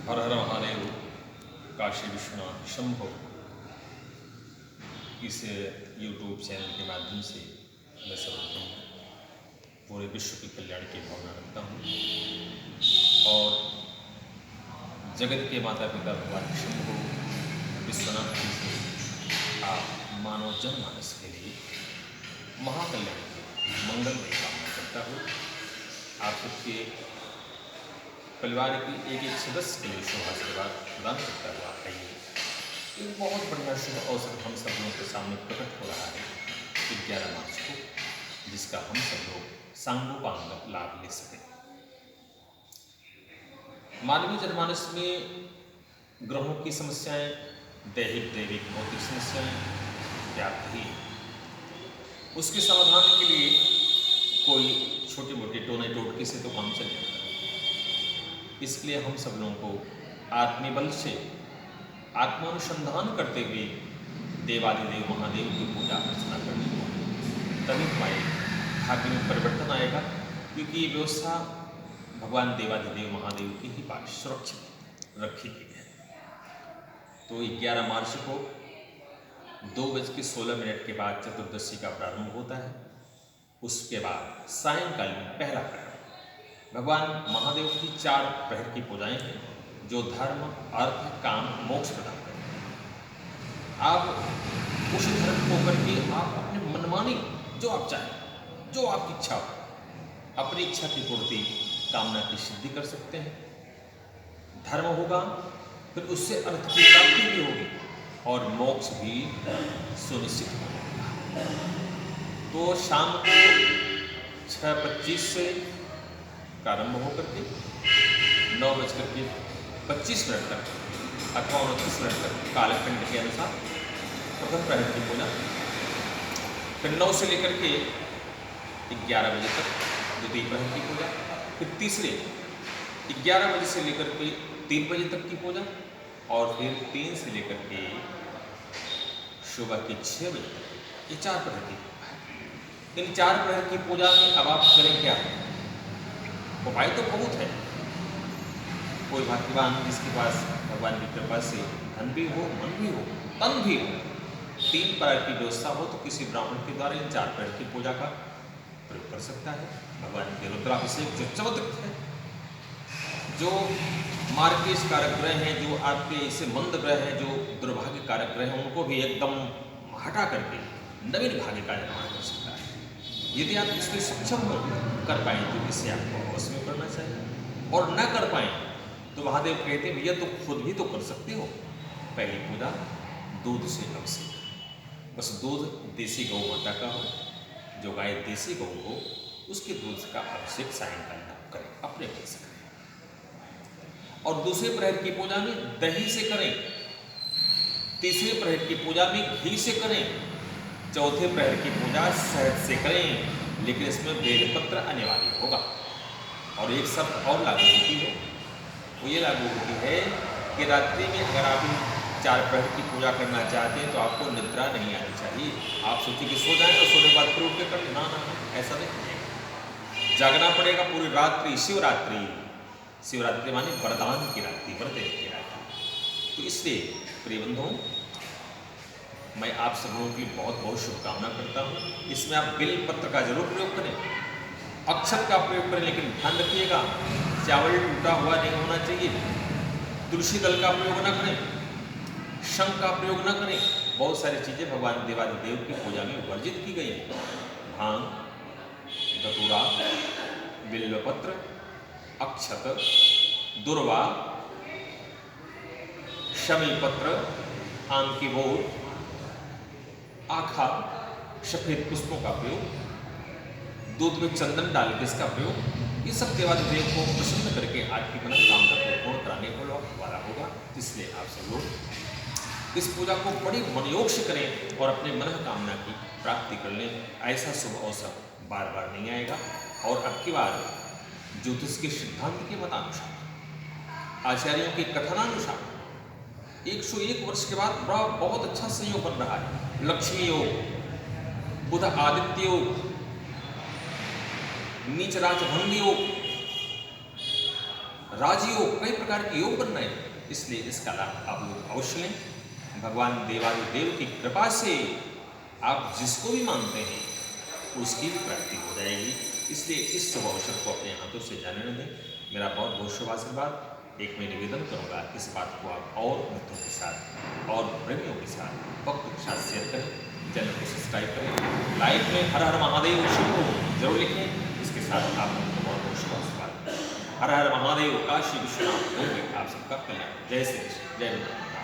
हर हर महादेव, काशी विश्वनाथ शंभो। इस YouTube channel के माध्यम से मैं सर्वप्रथम पूरे विश्व के कल्याण की भावना रखता हूँ और जगत के माता पिता भगवान शंभो विश्वनाथ जी से आप मानव जनमानस के लिए महाकल्याण की मंगल की कामना करता हूँ। आप सबके परिवार की एक एक सदस्य के लिए शुभ आशीर्वाद प्रदान करता हुआ आइए एक बहुत बढ़िया शुभ अवसर हम सब लोगों के सामने प्रकट हो रहा है 11 मार्च को, जिसका हम सब लोग सांगोपांग लाभ ले सकें। मानवीय जनमानस में ग्रहों की समस्याएं, दैहिक दैविक भौतिक समस्याएं व्याप्त ही, उसके समाधान के लिए कोई छोटे मोटे टोने टोटके से तो काम चल जाता है। इसके लिए हम सब लोगों को आत्मबल से आत्मानुसंधान करते हुए देवादिदेव महादेव की पूजा अर्चना करनी होगी, तभी हमारे भाग्य में परिवर्तन आएगा, क्योंकि ये व्यवस्था भगवान देवादिदेव महादेव की ही पास सुरक्षित रखी गई है। तो 11 मार्च को 2:16 के बाद चतुर्दशी का प्रारंभ होता है। उसके बाद सायंकाल में पहला प्रहर भगवान महादेव की 4 प्रहर की पूजाएं हैं, जो धर्म अर्थ काम मोक्ष प्रदान करते हैं। आप उस धर्म को करके आप अपने मनमानी जो आप चाहें, जो आपकी इच्छा हो, अपनी इच्छा की पूर्ति कामना की सिद्धि कर सकते हैं। धर्म होगा फिर उससे अर्थ की प्राप्ति भी होगी और मोक्ष भी सुनिश्चित होगा। तो शाम को 6:25 से प्रारंभ होकर के 9:25 तक अथवा 29 तक कालखंड के अनुसार प्रथम प्रहर की पूजा, फिर 9 से लेकर के 11 बजे तक द्वितीय प्रहर की पूजा, फिर तीसरे 11 बजे से लेकर के 3 बजे तक की पूजा और फिर 3 से लेकर के सुबह के 6 बजे तक ये 4 प्रहर की पूजा है। इन 4 प्रहर की पूजा में अब आप करें क्या? उपाय तो बहुत है। कोई भाग्यवान जिसके पास भगवान की कृपा से धन भी हो, मन भी हो, तन भी हो, 3 प्रहर की व्यवस्था हो, तो किसी ब्राह्मण के द्वारा इन 4 प्रहर की पूजा का प्रयोग कर सकता है। भगवान के रुद्राभिषेक जो चमत्कृत है, जो मार्केश कारक ग्रह हैं, जो आपके ऐसे मंद ग्रह हैं, जो दुर्भाग्य कारक ग्रह हैं, उनको भी एकदम हटा करके नवीन भाग्य का निर्माण कर सकता है। यदि आप इसमें सक्षम हो कर पाए तो इसे आपको अवश्य में करना चाहिए, और न कर पाए तो महादेव कहते हैं भैया तो खुद भी तो कर सकते हो। पहली पूजा दूध से अभिषेक, बस दूध देसी गौ माता का हो, जो गाय देसी गौ हो उसके दूध का अभिषेक सायंकाल आप करें, अपने मन से करें। और दूसरे प्रहर की पूजा में दही से करें, तीसरे प्रहर की पूजा में घी से करें, चौथे प्रहर की पूजा शहद से करें, लेकिन इसमें बेलपत्र अनिवार्य होगा। और एक शर्त और लागू होती है, वो ये लागू होती है कि रात्रि में अगर आप 4 प्रहर की पूजा करना चाहते हैं तो आपको निद्रा नहीं आनी चाहिए। आप सोचिए कि सो जाएं और सोने के बाद फिर उठ के कर लें, ना, ऐसा नहीं है। जागना पड़ेगा पूरी रात्रि। शिवरात्रि माने वरदान की रात्रि, वरदेव की रात्रि। तो इसलिए प्रिय बंधुओं, मैं आप सब लोगों की बहुत बहुत शुभकामना करता हूँ। इसमें आप बेल पत्र का जरूर प्रयोग करें, अक्षत का प्रयोग करें, लेकिन ध्यान रखिएगा चावल टूटा हुआ नहीं होना चाहिए। तुलसी दल का प्रयोग न करें, शंख का प्रयोग न करें। बहुत सारी चीज़ें भगवान देवादिदेव की पूजा में वर्जित की गई हैं। भांग, धतूरा, बिल्वपत्र, अक्षत, दुर्वा, शमी पत्र, आम की बोर, आखा, सफेद पुष्पों का प्रयोग, दूध में चंदन डाल के इसका प्रयोग, ये सब देवादिदेव को प्रसन्न करके आपकी मनोकामना को पूर्ण कराने वाला होगा। इसलिए आप सब लोग इस पूजा को बड़ी मनयोग से करें और अपने मनोकामना की प्राप्ति कर लें। ऐसा शुभ अवसर बार बार नहीं आएगा। और अब की बार ज्योतिष के सिद्धांत के मतानुसार, आचार्यों के कथनानुसार 101 वर्ष के बाद बहुत अच्छा संयोग बन रहा है। लक्ष्मी योग, बुध आदित्य योग, नीच राज भंग योग, राजयोग, कई प्रकार के योग बन रहे हैं, इसलिए इसका लाभ आप लोग अवश्य लें। भगवान देवादिदेव की कृपा से आप जिसको भी मानते हैं उसकी भी प्राप्ति हो जाएगी। इसलिए इस शुभ अवसर को अपने हाथों से जाने न दें। मेरा बहुत बहुत शुभ आशीर्वाद। एक मैं निवेदन करूँगा, इस बात को आप और मित्रों के साथ और प्रेमियों के साथ, भक्तों के साथ शेयर करें, चैनल को सब्सक्राइब करें, लाइक में हर हर महादेव शंभो जरूर लिखें। इसके साथ आप लोगों को बहुत बहुत शुभ आशीर्वाद। हर हर महादेव, काशी विश्वनाथ, आप सबका कल्याण। जय श्री कृष्ण, जय गुरु।